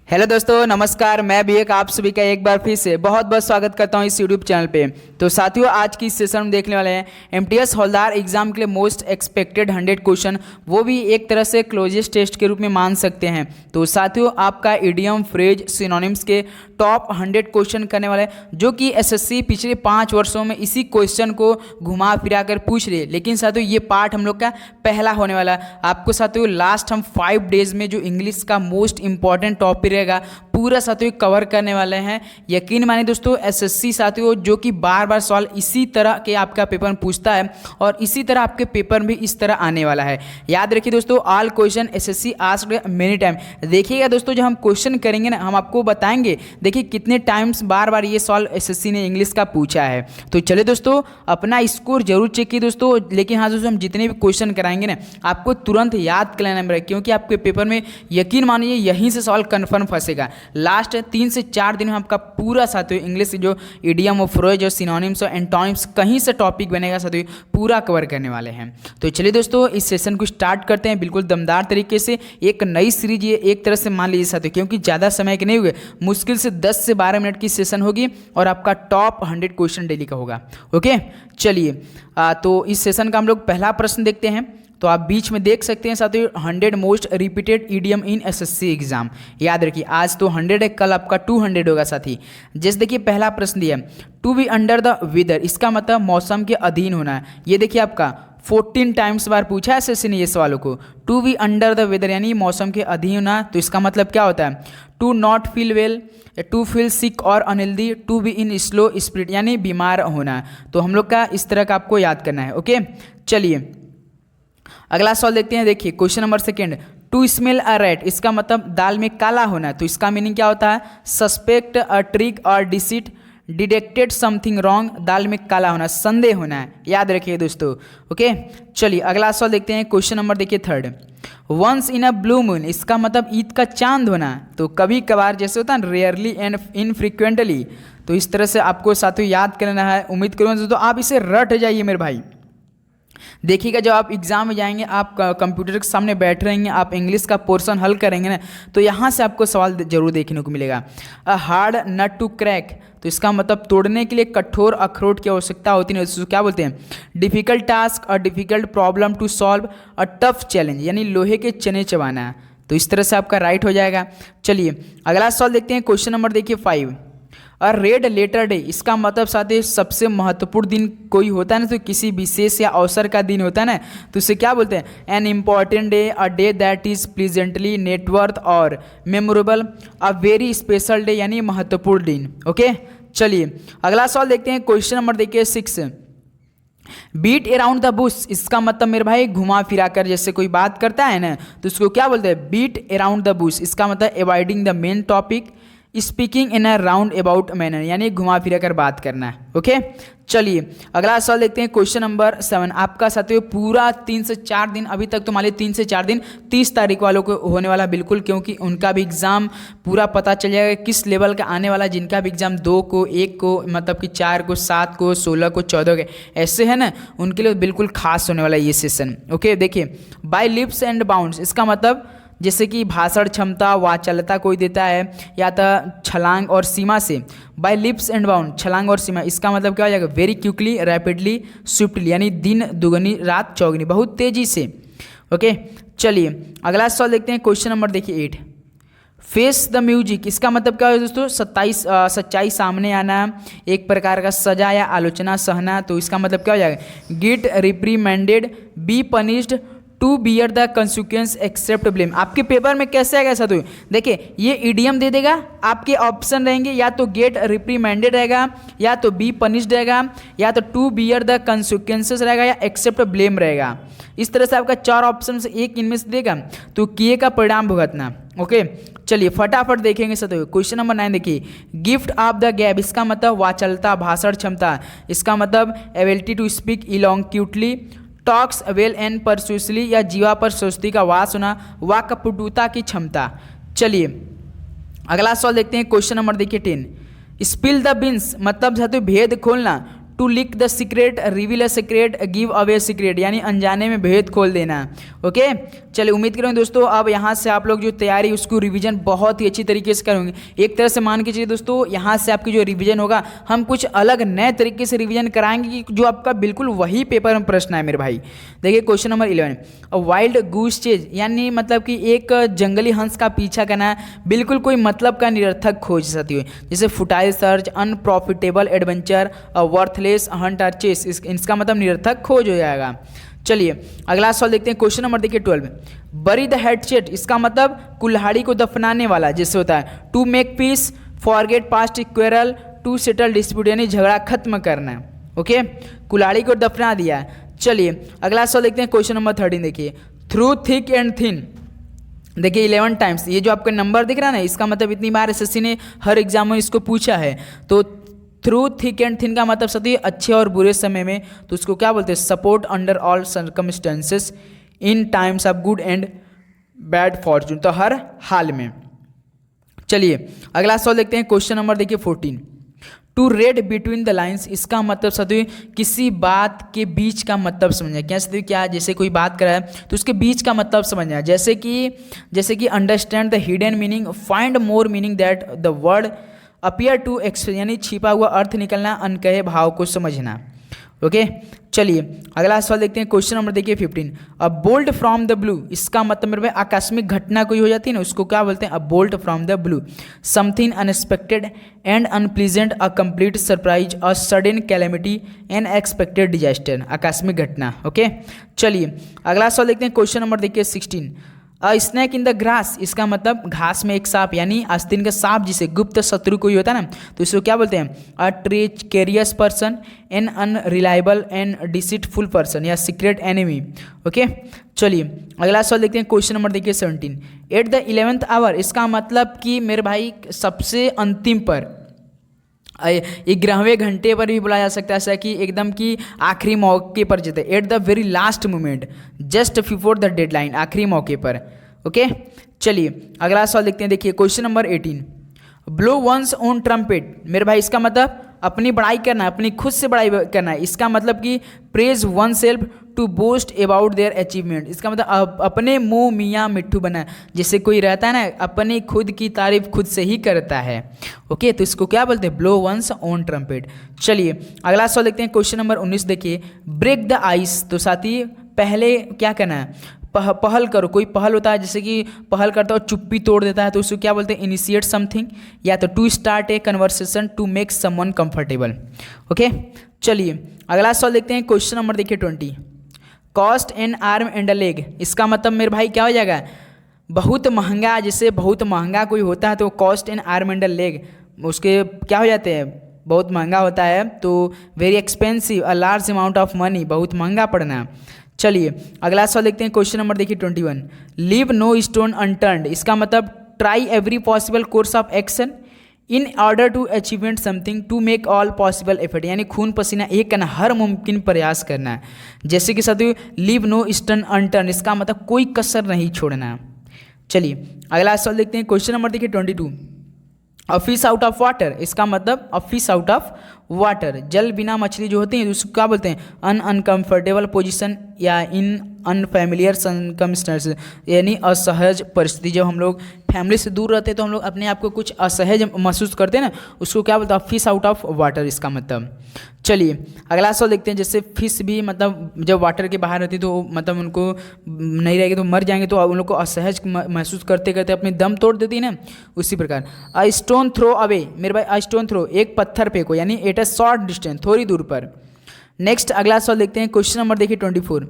Hello दोस्तों, नमस्कार। मैं भी आप सभी का एक बार फिर से बहुत बहुत स्वागत करता हूं इस यूट्यूब चैनल पे। तो साथियों, आज की इस सेशन में देखने वाले हैं एमटीएस हवलदार एग्जाम के लिए मोस्ट एक्सपेक्टेड 100 क्वेश्चन, वो भी एक तरह से क्लोजेस्ट टेस्ट के रूप में मान सकते हैं। तो साथियों, आपका इडियम, फ्रेज, सिनोनिम्स के टॉप 100 क्वेश्चन करने वाले हैं, जो कि एसएससी पिछले 5 वर्षों में इसी क्वेश्चन को घुमा फिरा कर पूछ रही है। लेकिन साथियों, ये पार्ट हम लोग का पहला होने वाला है। आपको साथियों लास्ट हम 5 डेज में जो इंग्लिश का मोस्ट इंपॉर्टेंट टॉपिक रहेगा पूरा साथियों कवर करने वाले हैं। यकीन मानिए दोस्तों, एसएससी साथियों जो कि बार बार सवाल इसी तरह के आपका पेपर में पूछता है और इसी तरह आपके पेपर भी इस तरह आने वाला है। याद रखिए दोस्तों, all question SSC asked many time. देखिएगा दोस्तों, जब हम क्वेश्चन करेंगे ना, हम आपको बताएंगे देखिए कितने टाइम्स बार बार ये सवाल एसएससी ने इंग्लिश का पूछा है। तो चलिए दोस्तों, अपना स्कोर जरूर चेक कीजिए दोस्तों। लेकिन हाँ दोस्तों, हम जितने भी क्वेश्चन कराएंगे ना, आपको तुरंत याद कर लेना है, क्योंकि आपके पेपर में यकीन मानिए यहीं से सवाल कन्फर्म फंसेगा। लास्ट 3 से 4 दिन में आपका पूरा साथियों इंग्लिश जो इडियम और फ्रेज और सिनोनिम्स और एंटोनिम्स कहीं से टॉपिक बनेगा साथियों पूरा कवर करने वाले हैं। तो चलिए दोस्तों, इस सेशन को स्टार्ट करते हैं बिल्कुल दमदार तरीके से। एक नई सीरीज ये एक तरह से मान लीजिए साथियों, क्योंकि ज़्यादा समय के नहीं हुए, मुश्किल से 10 से 12 मिनट की सेशन होगी और आपका टॉप 100 क्वेश्चन डेली का होगा। ओके, चलिए तो इस सेशन का हम लोग पहला प्रश्न देखते हैं। तो आप बीच में देख सकते हैं साथियों 100 मोस्ट रिपीटेड इडियम इन एसएससी एग्जाम। याद रखिए, आज तो 100 है, कल आपका 200 होगा साथी। जैसे देखिए पहला प्रश्न दिया to be under the weather, इसका मतलब मौसम के अधीन होना है। ये देखिए आपका 14 टाइम्स बार पूछा है एसएससी ने ये सवालों को। To be under the weather यानी मौसम के अधीन होना, तो इसका मतलब क्या होता है? To not feel well, to feel sick और unhealthy, to be in slow spirit यानी बीमार होना। तो हम लोग का इस तरह का आपको याद करना है। ओके, चलिए अगला सवाल देखते हैं। देखिए question number 2, to smell a rat, इसका मतलब दाल में काला होना। तो इसका मीनिंग क्या होता है? सस्पेक्ट अ ट्रिक और डिसीट, डिटेक्टेड समथिंग रॉन्ग, दाल में काला होना, संदेह होना है। याद रखिए दोस्तों। ओके, चलिए अगला सवाल देखते हैं। क्वेश्चन नंबर देखिए 3, once in a blue moon, इसका मतलब ईद का चांद होना। तो कभी कभार जैसे होता है रेयरली एंड इनफ्रीक्वेंटली। तो इस तरह से आपको साथियों याद करना है। उम्मीद करूँगा दोस्तों आप इसे रट जाइए मेरे भाई। देखिएगा जब आप एग्जाम में जाएंगे, आप कंप्यूटर के सामने बैठ रहेंगे, आप इंग्लिश का पोर्शन हल करेंगे ना, तो यहाँ से आपको सवाल जरूर देखने को मिलेगा। A hard nut to crack, तो इसका मतलब तोड़ने के लिए कठोर अखरोट की आवश्यकता होती है। उसको क्या बोलते हैं? डिफिकल्ट टास्क और difficult problem to solve, a tough challenge यानी लोहे के चने चबाना है। तो इस तरह से आपका राइट हो जाएगा। चलिए अगला सवाल देखते हैं। क्वेश्चन नंबर देखिए 5, और रेड लेटर डे, इसका मतलब साथियों सबसे महत्वपूर्ण दिन कोई होता है ना, तो किसी विशेष या अवसर का दिन होता है ना, तो इसे क्या बोलते हैं? An important day, a day that is pleasantly noteworthy और memorable, a very special day यानी महत्वपूर्ण दिन। ओके, चलिए अगला सवाल देखते हैं। क्वेश्चन नंबर देखिए 6, बीट अराउंड द बुश, इसका मतलब मेरे भाई घुमा फिरा कर जैसे कोई बात करता है ना, तो इसको क्या बोलते हैं? Beat around the bush. इसका मतलब avoiding the main topic, speaking in a roundabout manner यानी घुमा फिरा कर बात करना है। ओके, चलिए अगला सवाल देखते हैं। क्वेश्चन नंबर 7, आपका साथियों पूरा 3 से 4 दिन, अभी तक तो मान लीजिए 3 से 4 दिन, 30 तारीख वालों को होने वाला बिल्कुल, क्योंकि उनका भी एग्जाम पूरा पता चल जाएगा किस लेवल का आने वाला। जिनका भी एग्जाम 2 को, 1 को, मतलब कि 4 को, 7 को, 16 को, 14 के ऐसे है ना, उनके लिए बिल्कुल खास होने वाला ये सेशन। ओके, देखिए बाय लिप्स एंड बाउंड्स, इसका मतलब जैसे कि भाषण क्षमता, वाचालता कोई देता है, या तो छलांग और सीमा से। बाय लिप्स एंड बाउंड, छलांग और सीमा, इसका मतलब क्या हो जाएगा? वेरी क्विकली, रैपिडली, स्विफ्टली यानी दिन दुगनी रात चौगनी, बहुत तेजी से। ओके, चलिए अगला सवाल देखते हैं। क्वेश्चन नंबर देखिए 8, फेस द म्यूजिक, इसका मतलब क्या है दोस्तों? सच्चाई सामने आना, एक प्रकार का सजा या आलोचना सहना। तो इसका मतलब क्या हो जाएगा? Get reprimanded, be punished, to bear the consequence accept blame. आपके पेपर में कैसे आएगा ऐसा? तो देखिए ये इडियम दे देगा, आपके ऑप्शन रहेंगे या तो गेट रिप्रीमेंडेड रहेगा, या तो बी पनिश्ड रहेगा, या तो टू बियर द कंसिक्वेंसेस रहेगा, या एक्सेप्ट ब्लेम रहेगा। इस तरह से आपका 4 ऑप्शन से एक इनमें से देगा, तो किए का परिणाम भुगतना। ओके, चलिए फटाफट देखेंगे साथियों। क्वेश्चन नंबर 9 देखिए, गिफ्ट ऑफ द गैप, इसका मतलब वाचालता, भाषण क्षमता। इसका मतलब ability to speak eloquently, talks well and persuasively या जीवा पर सोचती का वास होना, वाक्पटुता की क्षमता। चलिए अगला सवाल देखते हैं। क्वेश्चन नंबर देखिए 10, स्पिल द बीन्स, मतलब साथियों भेद खोलना। To leak the secret, reveal a secret, give away secret, यानी अनजाने में भेद खोल देना। ओके, चलिए उम्मीद करूँ दोस्तों अब यहाँ से आप लोग जो तैयारी उसको रिवीजन बहुत ही अच्छी तरीके से करेंगे। एक तरह से मान के चलिए दोस्तों यहाँ से आपकी जो रिवीजन होगा हम कुछ अलग नए तरीके से रिवीजन कराएंगे कि जो आपका बिल्कुल वही पेपर में प्रश्न है मेरे भाई। देखिए question number 11, wild goose chase, यानी मतलब कि एक जंगली हंस का पीछा करना, बिल्कुल कोई मतलब का निरर्थक खोज साथियों, जैसे futile search, unprofitable adventure, worthless Hunt और चेस, इसका मतलब निरर्थक खोज हो जाएगा। चलिए अगला सवाल देखते हैं। क्वेश्चन नंबर देखिए 12, बरी द हेडसेट, इसका मतलब कुल्हाड़ी को दफनाने वाला, जैसे होता है to make peace, forget past quarrel, to settle dispute, यानी झगड़ा खत्म करना है। ओके, कुल्हाड़ी को दफना दिया है। चलिए अगला सवाल देखते हैं। क्वेश्चन नंबर 13 देखिए, थ्रू थिक एंड थिन, देखिए 11 टाइम्स, ये जो आपका नंबर दिख रहा है ना, इसका मतलब इतनी बार एसएससी ने हर एग्जाम में इसको पूछा है। तो थ्रू थिक एंड थिन का मतलब सती अच्छे और बुरे समय में, तो उसको क्या बोलते हैं, support under all circumstances, in times of good and bad Fortune, तो हर हाल में। चलिए अगला सवाल देखते हैं। क्वेश्चन नंबर देखिए 14, to read between the lines, इसका मतलब सती किसी बात के बीच का मतलब समझना। क्या सती क्या, जैसे कोई बात कर रहा है तो उसके बीच का मतलब समझना, जैसे कि understand the hidden meaning, find more meaning that the word appear to express, यानी छिपा हुआ अर्थ निकलना, अनकहे भाव को समझना। ओके, चलिए अगला सवाल देखते हैं। क्वेश्चन नंबर देखिए 15, अ बोल्ट फ्रॉम द ब्लू, इसका मतलब मेरे भाई आकस्मिक घटना कोई हो जाती है ना, उसको क्या बोलते हैं, अ bolt from the blue, something unexpected and unpleasant, a complete surprise, a sudden calamity, N expected disaster, आकस्मिक घटना। ओके, चलिए अगला सवाल देखते हैं। क्वेश्चन नंबर देखिए 16, अ स्नैक इन द ग्रास, इसका मतलब घास में एक सांप, यानी आस्तीन का सांप, जिसे गुप्त शत्रु कोई होता है ना, तो इसको क्या बोलते हैं, a treacherous person, an unreliable and deceitful person, या सीक्रेट एनिमी। ओके, चलिए अगला सवाल देखते हैं। क्वेश्चन नंबर देखिए 17, एट द 11th आवर, इसका मतलब कि मेरे भाई सबसे अंतिम पर, 11वें घंटे पर भी बोला जा सकता है, ऐसा कि एकदम की आखिरी मौके पर जीते, at the very last moment, just before the deadline, आखिरी मौके पर। ओके, चलिए अगला सवाल देखते हैं। देखिए question number 18, blow one's own trumpet, मेरे भाई इसका मतलब अपनी बड़ाई करना, अपनी खुद से बड़ाई करना है, इसका मतलब कि praise oneself to boast about their achievement, इसका मतलब अपने मुंह मियाँ मिट्ठू बना, जैसे कोई रहता है ना अपनी खुद की तारीफ खुद से ही करता है। ओके, तो इसको क्या बोलते हैं, ब्लो वंस ऑन ट्रम्पेट। चलिए अगला सवाल देखते हैं। क्वेश्चन नंबर 19 देखिए, ब्रेक द आइस, तो साथी पहले क्या करना है, पहल करो, कोई पहल होता है जैसे कि पहल करता है और चुप्पी तोड़ देता है, तो उसको क्या बोलते हैं, इनिशिएट समथिंग, या तो to start a conversation, to make someone comfortable. Okay, चलिए अगला सवाल देखते हैं। क्वेश्चन नंबर देखिए 20, cost an arm and a leg, इसका मतलब मेरे भाई क्या हो जाएगा, बहुत महंगा, जैसे बहुत महंगा कोई होता है तो cost an arm and a leg, उसके क्या हो जाते हैं, बहुत महंगा होता है, तो very expensive, a large amount of money, बहुत महंगा पड़ना। चलिए अगला सवाल देखते हैं। क्वेश्चन नंबर देखिए 21, लीव नो स्टोन अनटर्न्ड, इसका मतलब try every possible course of action in order to achievement something, to make all possible effort, यानी खून पसीना एक करना, हर मुमकिन प्रयास करना है, जैसे कि साथियों लीव नो स्टोन अनटर्न्ड, इसका मतलब कोई कसर नहीं छोड़ना। चलिए अगला सवाल देखते हैं। क्वेश्चन नंबर देखिए 22, a fish out of water, इसका मतलब a fish out of water, जल बिना मछली जो होती है उसको क्या बोलते हैं, अनकंफर्टेबल पोजीशन या इन अनफैमिलियर सर्कमस्टेंसेस, यानी असहज परिस्थिति, जब हम लोग फैमिली से दूर रहते हैं तो हम लोग अपने आप को कुछ असहज महसूस करते हैं ना, उसको क्या बोलते हैं, फिश आउट ऑफ वाटर, इसका मतलब। चलिए अगला सवाल देखते हैं। जैसे फिश भी मतलब जब वाटर के बाहर रहती तो मतलब उनको नहीं रहेगी तो मर जाएंगे, तो उन लोग को असहज महसूस करते करते अपनी दम तोड़ देती है ना, उसी प्रकार। अ स्टोन थ्रो अवे, मेरे भाई अ स्टोन थ्रो, एक पत्थर फेंको, यानी एट अ शॉर्ट डिस्टेंस, थोड़ी दूर पर। नेक्स्ट अगला सवाल देखते हैं। क्वेश्चन नंबर देखिए 24,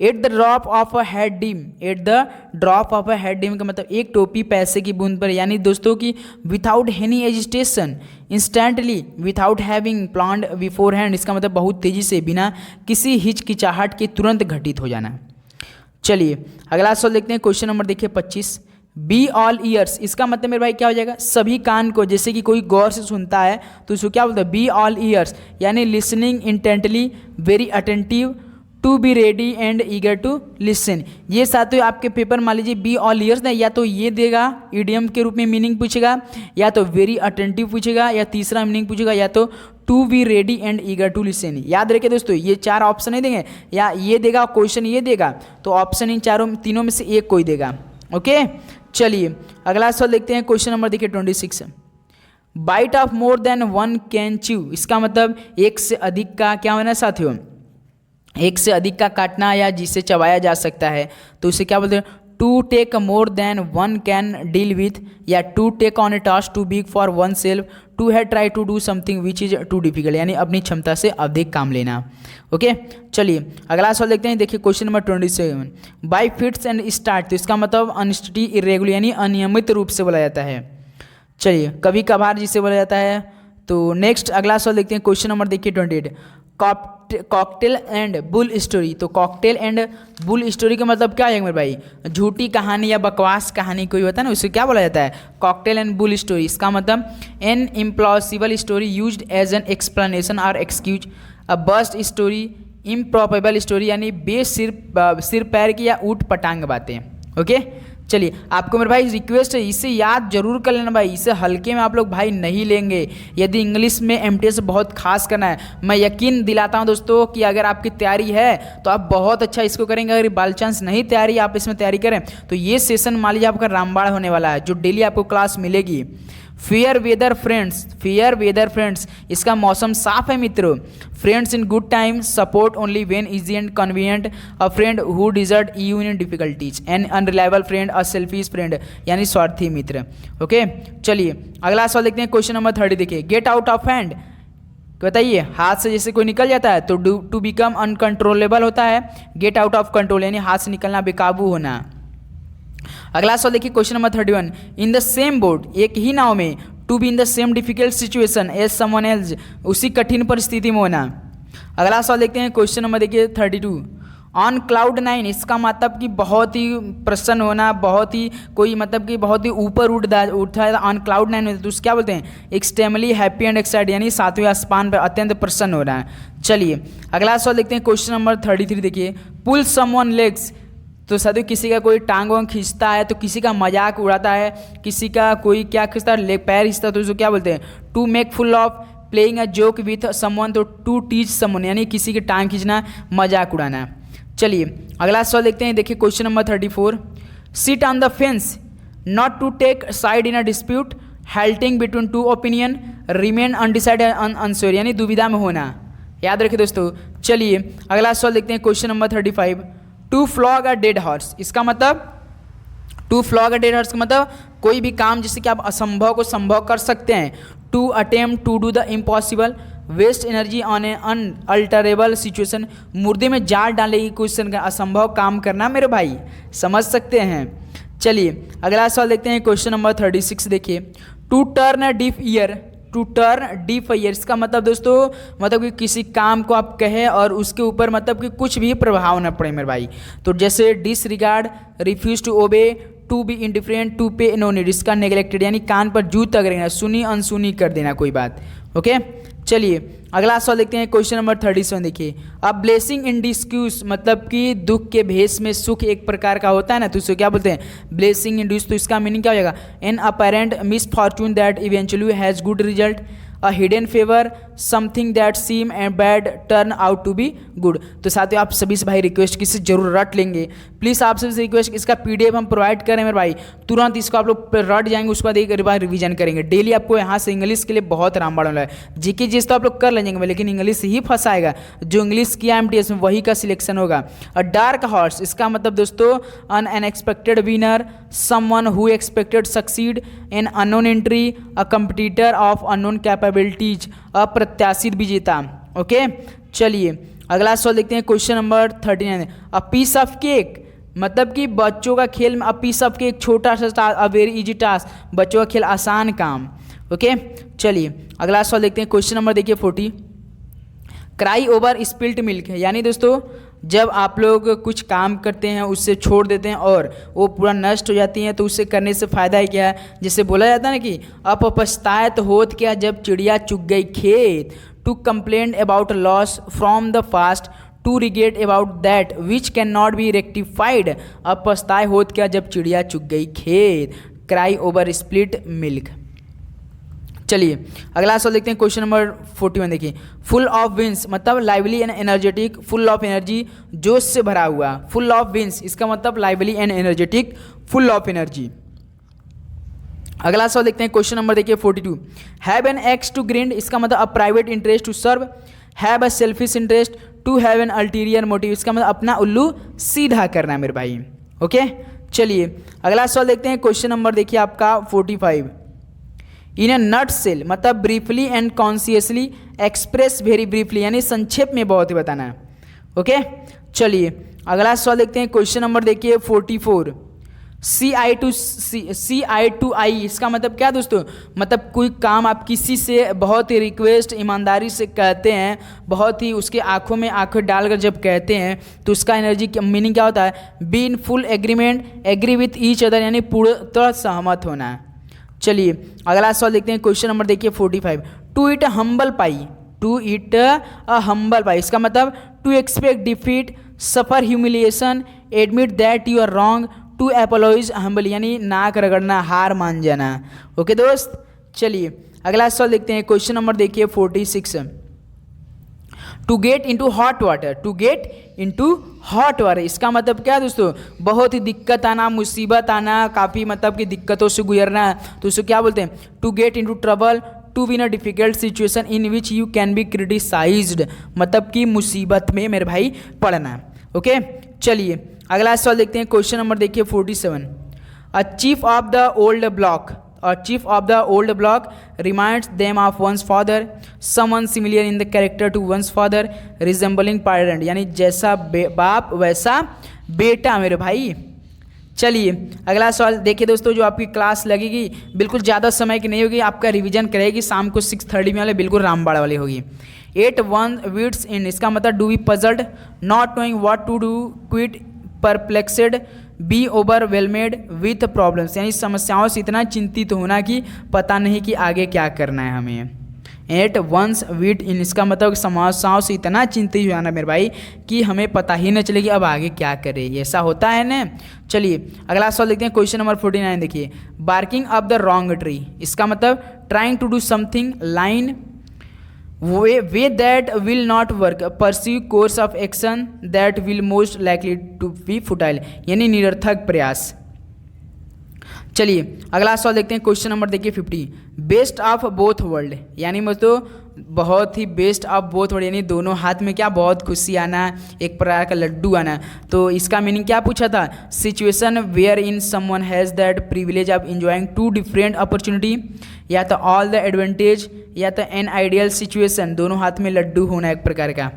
at the drop of a head dim, at the drop of a head dim का मतलब एक टोपी पैसे की बूंद पर, यानी दोस्तों की without any agitation, instantly, without having planned before hand, इसका मतलब बहुत तेजी से, बिना किसी हिचकिचाहट के तुरंत घटित हो जाना। चलिए अगला सवाल देखते हैं। क्वेश्चन नंबर देखिए 25, बी ऑल ईयर्स, इसका मतलब मेरे भाई क्या हो जाएगा, सभी कान को, जैसे कि कोई गौर से सुनता है तो उसको क्या बोलते हैं, बी ऑल ईयर्स, यानी listening intently, very attentive to be ready and eager to listen. ये साथियों आपके पेपर मान लीजिए बी ऑल ईयर्स ने या तो ये देगा इडियम के रूप में मीनिंग पूछेगा, या तो वेरी अटेंटिव पूछेगा, या तीसरा मीनिंग पूछेगा या तो to be ready and eager to listen. याद रखिए दोस्तों, ये चार ऑप्शन नहीं देंगे, या ये देगा क्वेश्चन ये देगा, तो ऑप्शन इन चारों तीनों में से एक कोई देगा। ओके, चलिए अगला सवाल देखते हैं। क्वेश्चन नंबर देखिए 26। Bite off more than one can chew, इसका मतलब एक से अधिक का क्या होना साथियों, एक से अधिक का काटना या जिसे चबाया जा सकता है, तो उसे क्या बोलते हैं, to take more than one can deal with, या to take on a task too big for oneself, to have try to do something which is too difficult, यानी अपनी क्षमता से अधिक काम लेना। ओके, चलिए अगला सवाल देखते हैं। देखिए question number 27। By fits and start, तो इसका मतलब अनस्टडी इरेगुलर यानी अनियमित रूप से बोला जाता है। चलिए कभी कभार जिसे बोला जाता है। तो नेक्स्ट अगला सवाल देखते हैं। क्वेश्चन नंबर देखिए 28। कॉकटेल एंड बुल स्टोरी, तो कॉकटेल एंड बुल स्टोरी का मतलब क्या है मेरे भाई, झूठी कहानी या बकवास कहानी कोई होता है ना, उसे क्या बोला जाता है, कॉकटेल एंड बुल स्टोरी। इसका मतलब an implausible story used as an explanation और excuse, a bust story, improbable story यानी सिर पैर की या ऊट पटांग बातें। ओके, चलिए आपको मेरे भाई रिक्वेस्ट है, इसे याद जरूर कर लेना भाई, इसे हल्के में आप लोग भाई नहीं लेंगे। यदि इंग्लिश में एमटीएस बहुत खास करना है, मैं यकीन दिलाता हूं दोस्तों कि अगर आपकी तैयारी है तो आप बहुत अच्छा इसको करेंगे। अगर बाई चांस नहीं तैयारी आप इसमें तैयारी करें तो ये सेशन मान लीजिए आपका रामबाण होने वाला है, जो डेली आपको क्लास मिलेगी। Fair weather friends, fair weather friends, इसका मौसम साफ है मित्रों। Friends in good time, support only when easy and convenient, a friend who desert you in difficulties, an unreliable friend, a selfish friend यानी स्वार्थी मित्र। Okay, चलिए अगला सवाल देखते हैं। क्वेश्चन नंबर 30 देखिए। गेट आउट ऑफ हैंड, बताइए हाथ से जैसे कोई निकल जाता है तो टू बिकम अनकंट्रोलेबल होता है, गेट आउट ऑफ कंट्रोल यानी हाथ से निकलना, बेकाबू होना। अगला सवाल देखिए question number 31। In the same boat, एक ही नाव में, to be in the same difficult situation as someone else, उसी कठिन परिस्थिति में होना। अगला सवाल देखते हैं क्वेश्चन नंबर देखिए 32। ऑन क्लाउड 9, इसका मतलब कि बहुत ही प्रसन्न होना, बहुत ही कोई मतलब कि बहुत ही ऊपर उठता है। ऑन क्लाउड 9 में तो उसको क्या बोलते हैं, एक्सट्रीमली हैप्पी एंड एक्साइटेड यानी सातवें आसमान पर अत्यंत प्रसन्न हो रहा है। चलिए अगला सवाल देखते हैं क्वेश्चन नंबर 33 देखिए। पुल समवन लेग्स, तो साथियों किसी का कोई टांग वांग खींचता है तो किसी का मजाक उड़ाता है, किसी का कोई क्या खींचता है, लेग पैर खींचता है तो उसको क्या बोलते हैं, to make fool of, playing a joke with someone तो टू टीच समवन यानी किसी की टांग खींचना, मजाक उड़ाना। चलिए अगला सवाल देखते हैं। देखिए question number 34। Sit on the fence, not to take side in a dispute, halting between two opinion, remain undecided unsure यानी दुविधा में होना। याद रखिए दोस्तों। चलिए अगला सवाल देखते हैं question number 35। To flog a dead horse, इसका मतलब to flog a dead horse का मतलब कोई भी काम जिससे कि आप असंभव को संभव कर सकते हैं। To attempt to do the impossible, waste energy on a unalterable situation, मुर्दे में जाल डालने की क्वेश्चन का असंभव काम करना मेरे भाई, समझ सकते हैं। चलिए अगला सवाल देखते हैं क्वेश्चन नंबर 36 देखिए। To turn a deaf ear, to turn deaf ear, इसका मतलब दोस्तों मतलब कि किसी काम को आप कहें और उसके ऊपर मतलब कि कुछ भी प्रभाव न पड़े मेरे भाई। तो जैसे disregard, refuse to obey, to be indifferent, to pay no need, इसका नेग्लेक्टेड यानी कान पर जू तक रहना, सुनी अनसुनी कर देना कोई बात। ओके, चलिए अगला सवाल देखते हैं क्वेश्चन नंबर 37 देखिए। अब ब्लेसिंग इन डिस्क्यूज, मतलब कि दुख के भेष में सुख एक प्रकार का होता है ना, तो उसको क्या बोलते हैं, ब्लेसिंग इन डिस्क्यूज। तो इसका मीनिंग क्या हो जाएगा, an apparent misfortune that eventually has good result, a hidden favour, something that seem and bad turn out to be good. तो साथियों आप सभी से भाई रिक्वेस्ट किसी जरूर रट लेंगे, प्लीज़ आप सभी से रिक्वेस्ट, इसका पीडीएफ हम प्रोवाइड करें मेरे भाई, तुरंत इसको आप लोग रट जाएंगे, उसके बाद एक बार रिवीजन करेंगे। डेली आपको यहाँ से इंग्लिश के लिए बहुत रामबाण वाला है, जीके जिस तो आप लोग कर लेंगे लेकिन इंग्लिश ही फंसाएगा, जो इंग्लिश किया एमटीएस में वही का सिलेक्शन होगा। अ डार्क हॉर्स, इसका मतलब दोस्तों unexpected winner, someone who expected succeed, an unknown entry, a competitor of unknown capabilities, अप्रत्याशित विजेता। ओके, चलिए अगला सवाल देखते हैं question number 39। A piece of cake, मतलब कि बच्चों का खेल में, अ पीस ऑफ केक छोटा सा task, a very easy task, बच्चों का खेल आसान काम। ओके, चलिए अगला सवाल देखते हैं क्वेश्चन नंबर देखिए 40। क्राई ओवर स्पिल्ट मिल्क है, यानी दोस्तों जब आप लोग कुछ काम करते हैं उससे छोड़ देते हैं और वो पूरा नष्ट हो जाती हैं तो उससे करने से फ़ायदा है क्या, जैसे बोला जाता है ना कि अब पछताए होत क्या जब चिड़िया चुग गई खेत। To complain about loss from the past, to regret about that which can not be rectified, अब पछताए होत क्या जब चिड़िया चुग गई खेत, क्राई ओवर स्प्लिट मिल्क। चलिए अगला सवाल देखते हैं, क्वेश्चन नंबर 41 देखिए, फुल ऑफ विंस मतलब lively and energetic, full of energy जोश से भरा हुआ, फुल ऑफ विंस इसका मतलब lively and energetic, full of energy. अगला सवाल देखते हैं, क्वेश्चन नंबर देखिए 42, have an axe to grind इसका मतलब a private interest to serve, have a selfish interest to have an ulterior motive इसका मतलब अपना उल्लू सीधा करना है मेरे भाई। ओके चलिए अगला सवाल देखते हैं, क्वेश्चन नंबर देखिए आपका 45, इन ए नट सेल मतलब briefly and consciously express very briefly यानी संक्षेप में बहुत ही बताना है। ओके चलिए अगला सवाल देखते हैं, क्वेश्चन नंबर देखिए 44, सी आई टू आई इसका मतलब क्या दोस्तों, मतलब कोई काम आप किसी से बहुत ही रिक्वेस्ट ईमानदारी से कहते हैं, बहुत ही उसके आंखों में आंखें डालकर जब कहते हैं तो उसका एनर्जी मीनिंग क्या होता है, be in full agreement, agree with each other यानी पूर्ण सहमत होना है। चलिए अगला सवाल देखते हैं, क्वेश्चन नंबर देखिए 45, to eat humble pie, to eat a humble pie इसका मतलब to expect defeat, suffer humiliation, admit that you are wrong, to apologise humble यानी नाक रगड़ना, हार मान जाना। ओके दोस्त चलिए अगला सवाल देखते हैं, क्वेश्चन नंबर देखिए 46, to get into hot water, to get into hot water इसका मतलब क्या दोस्तों, बहुत ही दिक्कत आना, मुसीबत आना, काफ़ी मतलब कि दिक्कतों से गुजरना, तो उसको क्या बोलते हैं, to get into trouble, to be in a difficult situation in which you can be criticised मतलब कि मुसीबत में मेरे भाई पड़ना। ओके चलिए अगला सवाल देखते हैं, क्वेश्चन नंबर देखिए 47, a chief of the old block, a chief of the old block reminds them of one's father, someone similar in the character to one's father, resembling parent यानी जैसा बाप वैसा बेटा मेरे भाई। चलिए अगला सवाल देखिए दोस्तों, जो आपकी क्लास लगेगी बिल्कुल ज़्यादा समय की नहीं होगी, आपका रिवीजन करेगी शाम को 6:30 में वाले बिल्कुल रामबाड़ वाली होगी। 8 1 वीड्स इन इसका मतलब do be puzzled, not knowing what to do, quite perplexed, be overwhelmed with problems यानी समस्याओं से इतना चिंतित होना कि पता नहीं कि आगे क्या करना है हमें। 8 1 वीट इन इसका मतलब समस्याओं से इतना चिंतित हो जाना मेरे भाई कि हमें पता ही न चले कि अब आगे क्या करें, ऐसा होता है ना। चलिए अगला सवाल देखते हैं, क्वेश्चन नंबर 49 देखिए, barking up the wrong tree इसका मतलब trying to do something line way that will not work, pursue course of action that will most likely to be futile यानी निरर्थक प्रयास। चलिए अगला सवाल देखते हैं, क्वेश्चन नंबर देखिए 50, बेस्ट ऑफ बोथ वर्ल्ड यानी मतलब बहुत ही बेस्ट ऑफ बोथ वर्ल्ड यानी दोनों हाथ में क्या बहुत खुशी आना, एक प्रकार का लड्डू आना। तो इसका मीनिंग क्या पूछा था, situation wherein someone has that privilege of enjoying two different opportunity, या तो ऑल द एडवांटेज या तो एन आइडियल सिचुएशन, दोनों हाथ में लड्डू होना एक प्रकार का।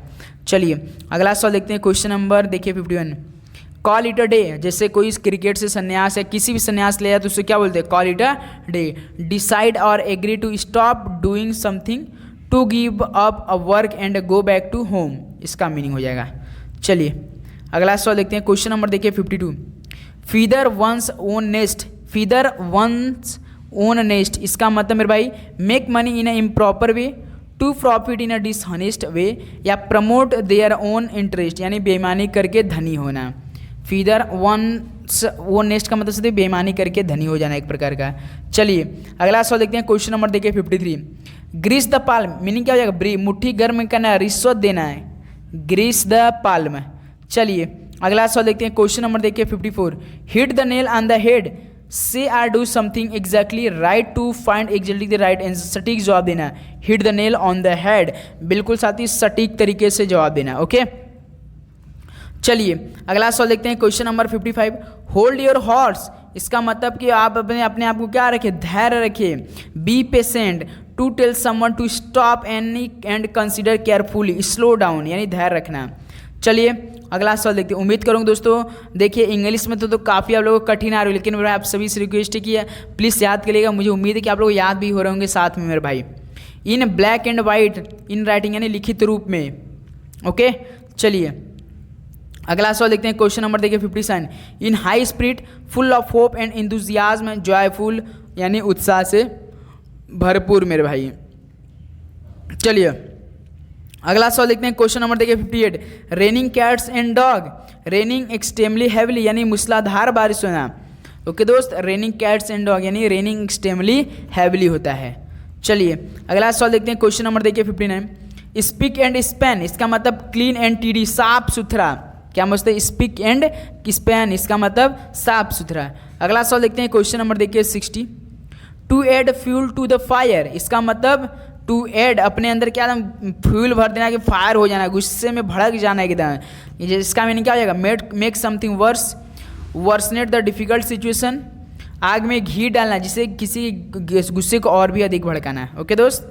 चलिए अगला सवाल देखते हैं, क्वेश्चन नंबर देखिए 51, कॉल इट अ डे जैसे कोई क्रिकेट से संन्यास है, किसी भी संन्यास ले जाए तो उससे क्या बोलते हैं, call it a day. Decide और agree to stop doing something, to give up a work and go back to home इसका मीनिंग हो जाएगा। चलिए अगला सवाल देखते हैं, क्वेश्चन नंबर देखिए 52, feather one's own nest, feather one's own nest इसका मतलब मेरे भाई make money in a improper way, to profit in a dishonest way, या प्रमोट देयर ओन इंटरेस्ट यानी बेईमानी करके धनी होना। फीदर वंस ओन नेस्ट का मतलब सीधे बेईमानी करके धनी हो जाना एक प्रकार का। चलिए अगला सवाल देखते हैं, क्वेश्चन नंबर देखिए 53, ग्रीस द पाल्म मीनिंग क्या हो जाएगा, मुट्ठी गर्म करना, रिश्वत देना है, ग्रीस द पाल्म। चलिए अगला सवाल देखते हैं, क्वेश्चन नंबर देखिए 54, hit the nail on the head, say or do something exactly right to find exactly the right answer, सटीक जवाब देना, hit the nail on the head बिल्कुल साथ ही सटीक तरीके से जवाब देना। ओके चलिए अगला सवाल देखते हैं, question number 55, hold your horse इसका मतलब कि आप अपने आप को क्या रखें, धैर्य रखें, be patient, to tell someone to stop and consider carefully, slow down यानी धैर्य रखना। चलिए अगला सवाल देखते हैं, उम्मीद करूँगा दोस्तों देखिए इंग्लिश में तो काफ़ी आप लोगों को कठिन आ रही है, लेकिन मेरा आप सभी से रिक्वेस्ट है कि प्लीज़ याद करिएगा, मुझे उम्मीद है कि आप लोग याद भी हो रहे होंगे साथ में मेरे भाई। In black and white in writing यानी लिखित रूप में। ओके चलिए अगला सवाल देखते हैं, क्वेश्चन नंबर देखिए 57, इन high spirit full of hope and enthusiasm joyful यानी उत्साह से भरपूर मेरे भाई। चलिए अगला सवाल देखते हैं, क्वेश्चन नंबर देखिए 58, raining cats and dog, raining extremely heavily यानी मूसलाधार बारिश होना। ओके दोस्त, रेनिंग कैट्स एंड डॉग यानी रेनिंग एक्सट्रीमली हैवीली होता है। चलिए अगला सवाल देखते हैं, क्वेश्चन नंबर देखिए 59, स्पीक एंड स्पैन, इसका मतलब क्लीन एंड टीडी, साफ सुथरा। क्या मस्त है, स्पीक एंड स्पैन, इसका मतलब साफ सुथरा। अगला सवाल देखते हैं, क्वेश्चन नंबर देखिए 60, to add fuel to the fire, इसका मतलब टू एड अपने अंदर क्या फ्यूल भर देना कि फायर हो जाना, गुस्से में भड़क जाना एकदम। इसका मीनिंग क्या हो जाएगा, make something worse, worsen the difficult situation, आग में घी डालना जिससे किसी गुस्से को और भी अधिक भड़काना है। ओके दोस्त,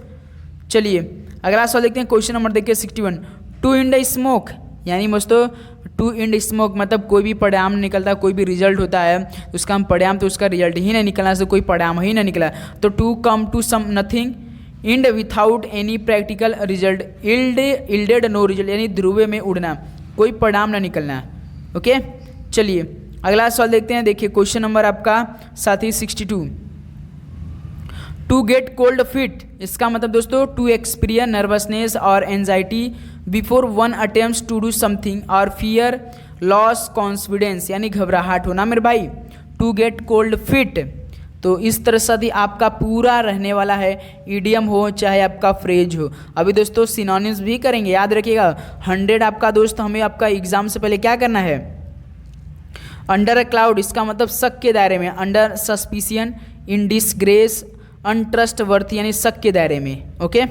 चलिए अगला सवाल देखते हैं, क्वेश्चन नंबर देखिए 61, टू इन द स्मोक, यानी दोस्तों टू इन स्मोक मतलब कोई भी परिणाम निकलता है, कोई भी रिजल्ट होता है उसका हम परिणाम, तो उसका रिजल्ट ही नहीं निकलना, से कोई परिणाम ही नहीं निकला, तो to come to some nothing, end without any practical result, yielded no result यानी ध्रुवे में उड़ना, कोई परिणाम ना निकलना। ओके, चलिए अगला सवाल देखते हैं, देखिए क्वेश्चन नंबर आपका साथी 62, टू गेट कोल्ड फिट, इसका मतलब दोस्तों टू एक्सपीरियंस नर्वसनेस और anxiety before one attempts to do something और फियर लॉस कॉन्फिडेंस यानी घबराहट होना मेरे भाई, टू गेट कोल्ड फिट। तो इस तरह से आपका पूरा रहने वाला है, ईडियम हो चाहे आपका फ्रेज हो। अभी दोस्तों सिनोनिम्स भी करेंगे, याद रखिएगा 100 आपका दोस्त हमें आपका एग्जाम से पहले क्या करना है, अंडर अ क्लाउड, इसका मतलब शक के दायरे में, अंडर सस्पिशियन, इन डिसग्रेस, अनट्रस्ट वर्थ यानी शक के दायरे में। ओके,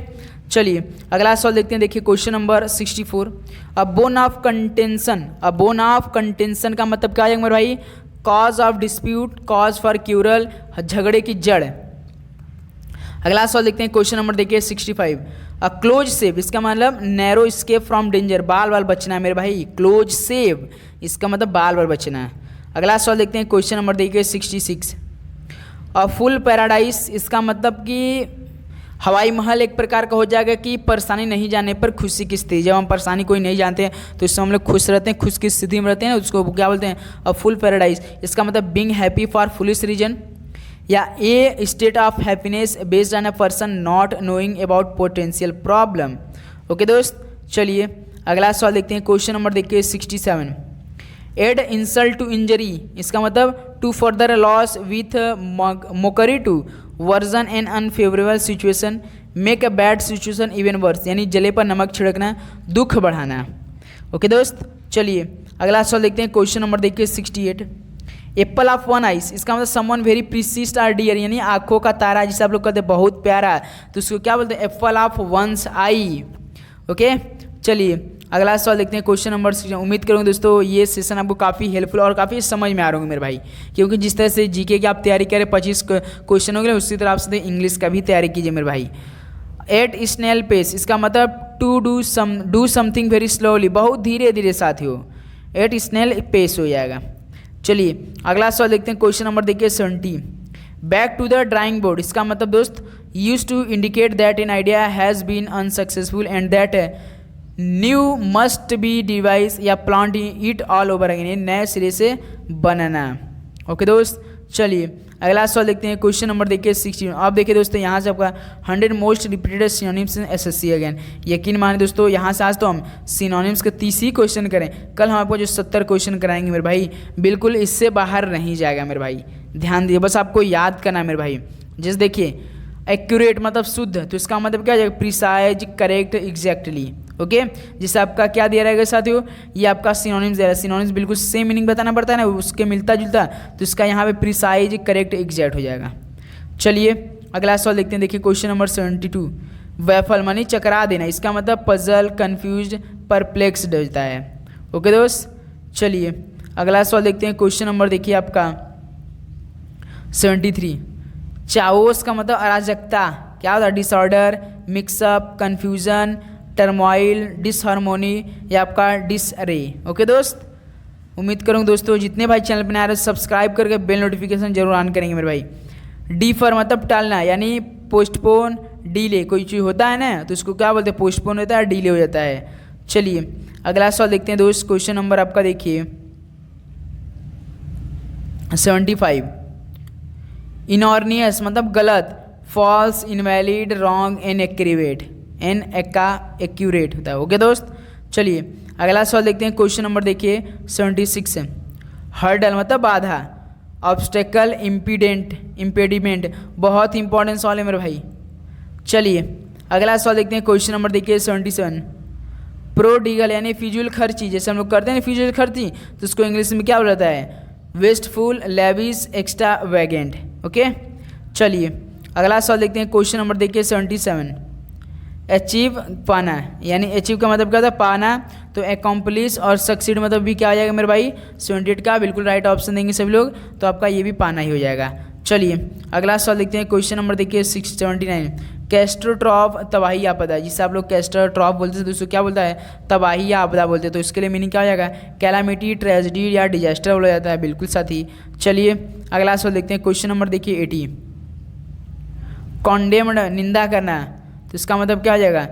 चलिए अगला सवाल देखते हैं, देखिए question number 64, a bone of contention, a bone of contention का मतलब क्या है मेरे भाई, cause of dispute, cause for crucial, झगड़े की जड़। अगला सवाल देखते हैं, क्वेश्चन नंबर देखिए 65, अ क्लोज सेव, इसका मतलब नैरो स्केप फ्रॉम डेंजर, बाल बाल बचना है मेरे भाई, क्लोज सेव इसका मतलब बाल बाल बचना है। अगला सवाल देखते हैं, क्वेश्चन नंबर देखिए 66, अ फुल पैराडाइज, इसका मतलब कि हवाई महल एक प्रकार का हो जाएगा कि परेशानी नहीं जाने पर खुशी की स्थिति, जब हम परेशानी कोई नहीं जानते हैं तो इससे हम लोग खुश रहते हैं, खुश की स्थिति में रहते हैं, उसको क्या बोलते हैं, अ फुल पैराडाइज, इसका मतलब being happy for foolish reason, या a state of happiness based on a person not knowing about potential problem. Okay दोस्त, चलिए अगला सवाल देखते हैं, क्वेश्चन नंबर देखिए 67, एड इंसल्ट टू इंजरी, इसका मतलब to further loss with mockery to worsen an unfavourable situation, make a bad situation even worse यानी जले पर नमक छिड़कना, दुख बढ़ाना। ओके दोस्त, चलिए अगला सवाल देखते हैं, क्वेश्चन नंबर देखिए 68, एप्पल ऑफ वन आइस, इसका मतलब समवन वेरी प्रीसिस्ट आर डियर यानी आंखों का तारा जिसे आप लोग कहते हैं बहुत प्यारा, तो उसको क्या बोलते हैं, apple of one's eye. Okay, चलिए अगला सवाल देखते हैं, क्वेश्चन नंबर 6। उम्मीद करूँगा दोस्तों ये सेशन आपको काफ़ी हेल्पफुल और काफ़ी समझ में आ रहे होंगे मेरे भाई, क्योंकि जिस तरह से जीके की आप तैयारी करें 25 क्वेश्चन हो गए, उसी तरह आपसे इंग्लिश का भी तैयारी कीजिए मेरे भाई। एट स्नेल पेस, इसका मतलब to do something very slowly, बहुत धीरे धीरे साथियों, एट स्नेल पेस हो जाएगा। चलिए अगला सवाल देखते हैं, क्वेश्चन नंबर देखिए 70, back to the drawing board, इसका मतलब दोस्त use to indicate that an idea has been unsuccessful and that new must be devise या plan it all over again, नए सिरे से बनाना। ओके दोस्त, चलिए अगला सवाल देखते हैं, क्वेश्चन नंबर देखिए 16। आप देखिए दोस्तों यहाँ से आपका 100 मोस्ट रिपीटेड सिनोनिम्स इन एसएससी अगेन, यकीन माने दोस्तों यहाँ से आज तो हम सिनोनिम्स के 30 ही क्वेश्चन करें, कल हम आपको जो 70 क्वेश्चन कराएंगे मेरे भाई, बिल्कुल इससे बाहर नहीं जाएगा मेरे भाई, ध्यान दिए, बस आपको याद करना है मेरे भाई। जैसे देखिए एक्यूरेट मतलब शुद्ध, तो इसका मतलब क्या हो जाएगा, प्रिसाइज, करेक्ट, एग्जैक्टली। ओके, जिससे आपका क्या दिया रहेगा साथियों, ये आपका सिनोनिम्स दे रहा है, सिनोनिम्स बिल्कुल सेम मीनिंग बताना पड़ता है ना, उसके मिलता जुलता, तो इसका यहाँ पे प्रिसाइज, करेक्ट, एग्जैक्ट हो जाएगा। चलिए अगला सवाल देखते हैं, देखिए क्वेश्चन नंबर 72, वैफल मानी चकरा देना, इसका मतलब पजल, कन्फ्यूज, परप्लेक्स्ड होता है। ओके दोस्त, चलिए अगला सवाल देखते हैं, क्वेश्चन नंबर देखिए आपका 73, चाओस का मतलब अराजकता, क्या होता है, डिसऑर्डर, मिक्सअप, कन्फ्यूजन, टर्मोइल, डिसहार्मोनी या आपका डिसअरे। ओके दोस्त, उम्मीद करूँगा दोस्तों जितने भाई चैनल पर नए आ रहे सब्सक्राइब करके बेल नोटिफिकेशन जरूर ऑन करेंगे मेरे भाई। डिफर मतलब टालना यानी पोस्टपोन, डिले, कोई चीज़ होता है ना तो उसको क्या बोलते हैं, पोस्टपोन होता है, डिले हो जाता है। चलिए अगला सवाल देखते हैं दोस्त, क्वेश्चन नंबर आपका देखिए 75, इनऑर्नियस मतलब गलत, false, invalid, wrong, inaccurate inaccurate होता है। ओके दोस्त, चलिए अगला सवाल देखते हैं। क्वेश्चन नंबर देखिए 76 है। हर्डल मतलब बाधा, ऑब्स्टेकल, इम्पेडिमेंट, बहुत ही इंपॉर्टेंट सवाल है मेरे भाई। चलिए अगला सवाल देखते हैं। क्वेश्चन नंबर देखिए 77। प्रोडिगल यानी फिजूल खर्ची, जैसे हम लोग करते हैं फिजूल खर्ची, तो उसको इंग्लिश में क्या बोला जाता है? वेस्टफुल, लेविस, एक्स्ट्रा वैगेंट। ओके, चलिए अगला सवाल देखते हैं। क्वेश्चन नंबर देखिए 77। अचीव पाना यानी अचीव का मतलब क्या होता है? पाना। तो एकम्प्लिश और सक्सीड मतलब भी क्या आ जाएगा मेरे भाई? 78 का बिल्कुल राइट ऑप्शन देंगे सभी लोग, तो आपका ये भी पाना ही हो जाएगा। चलिए अगला सवाल देखते हैं। क्वेश्चन नंबर देखिए 679। कैस्ट्रोट्रॉफ तबाही आपदा, जिसे आप लोग कैस्ट्रोट्रॉफ बोलते हैं, दोस्तों क्या बोलता है? तबाही या आपदा बोलते हैं। तो इसके लिए मीनिंग क्या हो जाएगा? कैलामिटी, ट्रेजिडी या डिजास्टर बोला जाता है। बिल्कुल साथी। चलिए अगला सवाल देखते हैं। क्वेश्चन नंबर देखिए 80। कॉन्डेम्ड निंदा करना, तो इसका मतलब क्या हो जाएगा?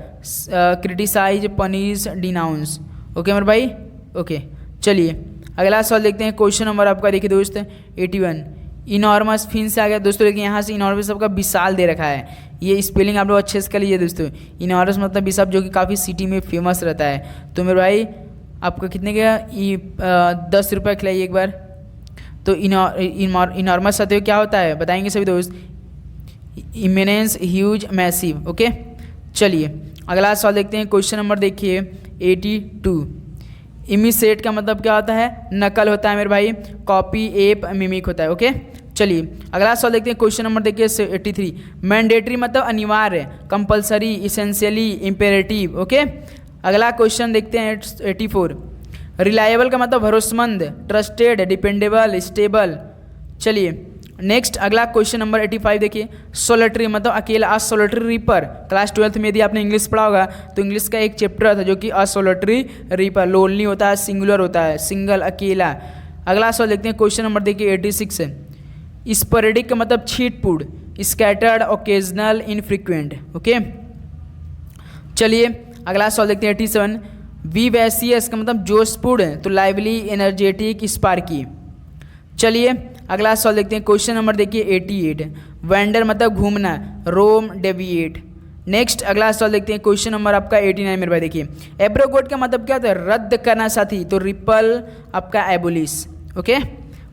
Criticise, punish, denounce. ओके मेरे भाई, ओके। चलिए अगला सवाल देखते हैं। क्वेश्चन नंबर आपका देखिए दोस्त 81। इनॉर्मस फिन से आ गया दोस्तों, लेकिन यहाँ से इनॉर्मस सबका विशाल दे रखा है। ये स्पेलिंग आप लोग अच्छे से कर लीजिए दोस्तों। इनॉर्मस मतलब विशाल, जो कि काफ़ी सिटी में फेमस रहता है। तो मेरे भाई आपका कितने का 10 रुपये खिलाइए एक बार। तो इनॉर्मस सत्य क्या होता है बताएंगे सभी दोस्त? Eminence, huge, massive. ओके, चलिए अगला सवाल देखते हैं। क्वेश्चन नंबर देखिए 82। इमिसेट का मतलब क्या होता है? नकल होता है मेरे भाई। कॉपी, एप, मिमिक होता है। ओके, चलिए अगला सवाल देखते हैं। क्वेश्चन नंबर देखिए 83। मैंडेटरी मतलब अनिवार्य, कंपलसरी, इसेंशियली, इम्पेरेटिव। ओके, अगला क्वेश्चन देखते हैं 84। रिलायबल का मतलब भरोसेमंद, ट्रस्टेड, डिपेंडेबल, स्टेबल। चलिए नेक्स्ट अगला क्वेश्चन नंबर 85 देखिए। सोलेटरी मतलब अकेला, अ सोलेटरी रीपर। क्लास 12th में यदि आपने इंग्लिश पढ़ा होगा तो इंग्लिश का एक चैप्टर था जो कि अ सोलेटरी रीपर, लोनली होता है, सिंगुलर होता है, सिंगल, अकेला। अगला सवाल देखते हैं। क्वेश्चन नंबर देखिए 86 है। स्पोरेडिक का मतलब छीट-फूट, स्कैटर्ड, ओकेजनल, इनफ्रीक्वेंट। ओके, चलिए अगला सवाल देखते हैं 87। विवैसियस का मतलब जोशपूर्ण, तो लाइवली, एनर्जेटिक, स्पार्की। चलिए अगला सवाल देखते हैं। क्वेश्चन नंबर देखिए 88। वेंडर मतलब घूमना, रोम, डेविएट। नेक्स्ट अगला सवाल देखते हैं। क्वेश्चन नंबर आपका 89 मेरे भाई देखिए। एब्रोगेट का मतलब क्या होता है? रद्द करना साथी, तो रिपल आपका एबोलिश। ओके,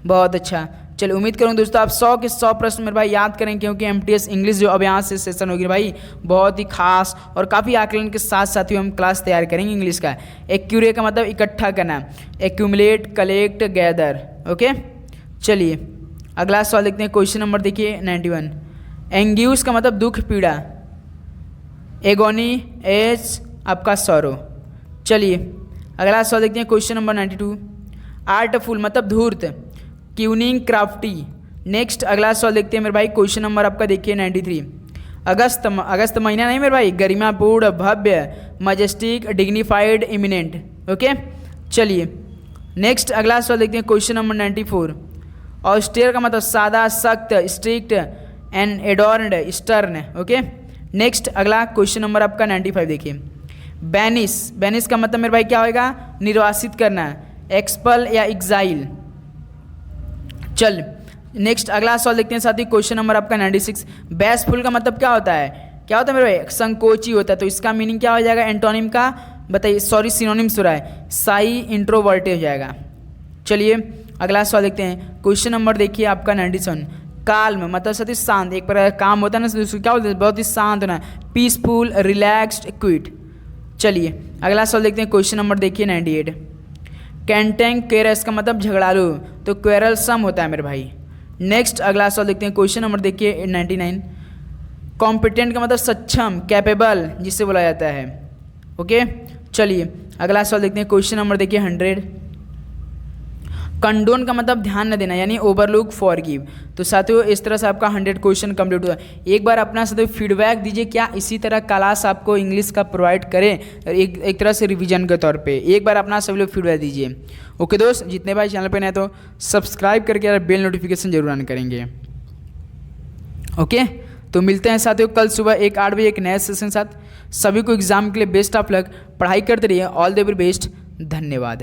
बहुत अच्छा। चलिए उम्मीद करूँ दोस्तों आप 100 के 100 प्रश्न मेरे भाई याद करें, क्योंकि MTS इंग्लिश जो अब यहाँ से सेशन होगी भाई बहुत ही खास और काफ़ी आकलन के साथ साथ ही हम क्लास तैयार करेंगे इंग्लिश का। एक्यूरे का मतलब इकट्ठा करना, एक्यूमुलेट, कलेक्ट, गैदर। ओके, चलिए अगला सवाल देखते हैं। क्वेश्चन नंबर देखिए 91। एंग्यूस का मतलब दुख, पीड़ा। एगोनी, एज आपका सौरो। चलिए अगला सवाल देखते हैं। Question number 92। आर्टफुल मतलब धूर्त, क्यूनिंग, क्राफ्टी। नेक्स्ट अगला सवाल देखते हैं मेरे भाई। क्वेश्चन नंबर आपका देखिए 93। अगस्त महीना नहीं मेरे भाई, गरिमापूर्ण, भव्य, मजेस्टिक, डिग्निफाइड, इमिनेंट। ओके, चलिए नेक्स्ट अगला सवाल देखते हैं। Question number 94। ऑस्टेयर का मतलब सादा, सख्त, strict, and adorned, stern. Okay, next अगला क्वेश्चन नंबर आपका 95 देखिए। बैनिश का मतलब मेरे भाई क्या होगा? निर्वासित करना, एक्सपल या एग्जाइल। चल नेक्स्ट अगला सवाल देखते हैं साथी। क्वेश्चन नंबर आपका 96। बैसफुल का मतलब क्या होता है? क्या होता है मेरे भाई? संकोची होता है। तो इसका मीनिंग क्या हो जाएगा एंटोनिम का? बताइए, सॉरी सिनोनिम्स हो रहा है, साई, इंट्रोवर्टेड हो जाएगा। चलिए अगला सवाल देखते हैं। क्वेश्चन नंबर देखिए आपका 97। काल्म मतलब साथी शांत, एक प्रकार काम होता है ना, उसको क्या बोलते हैं? बहुत ही शांत होना, पीसफुल, रिलैक्स्ड, क्विट। चलिए अगला सवाल देखते हैं। क्वेश्चन नंबर देखिए 98। कैंटेंग केरस का मतलब झगड़ालू, तो क्वेरल सम होता है मेरे भाई। नेक्स्ट अगला सवाल देखते हैं। क्वेश्चन नंबर देखिए 99। कॉम्पिटेंट का मतलब सक्षम, कैपेबल जिसे बोला जाता है। ओके, चलिए अगला सवाल देखते हैं। क्वेश्चन नंबर देखिए 100। कंडोन का मतलब ध्यान न देना, यानी ओवरलुक, फॉरगिव। तो साथियों इस तरह से आपका 100 क्वेश्चन कंप्लीट हुआ। एक बार अपना साथियों फीडबैक दीजिए, क्या इसी तरह क्लास आपको इंग्लिश का प्रोवाइड करें एक तरह से रिवीजन के तौर पे? एक बार अपना सभी लोग फीडबैक दीजिए। ओके दोस्त, जितने भाई चैनल पे नए तो सब्सक्राइब करके बेल नोटिफिकेशन जरूर ऑन करेंगे। ओके, तो मिलते हैं साथियों कल सुबह 8 बजे एक नए सेशन साथ। सभी को एग्जाम के लिए बेस्ट ऑफ लक, पढ़ाई करते रहिए, ऑल द वेरी बेस्ट, धन्यवाद।